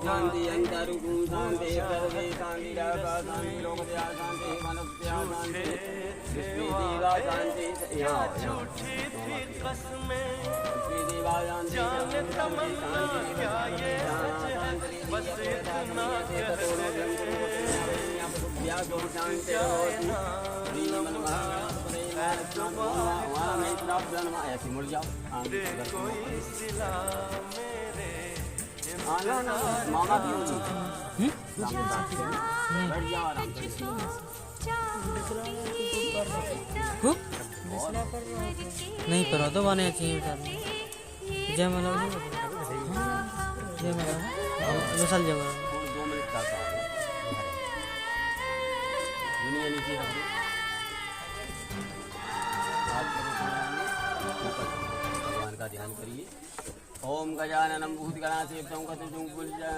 शांति अंतर शांति सर्वे शांति रागा शांति लोक दया शांति मानव दया शांति विष्णु देवा शांति झूठी थी कसमें देवा शांति बस इतना मामा नहीं करो तो बने चाहिए जय मला जय मला मिसाल जय मला 2 मिनट का दुनिया नीचे रख दो भगवान का ध्यान करिए। ओम गजाननं भूतगणासेवितं गतजुं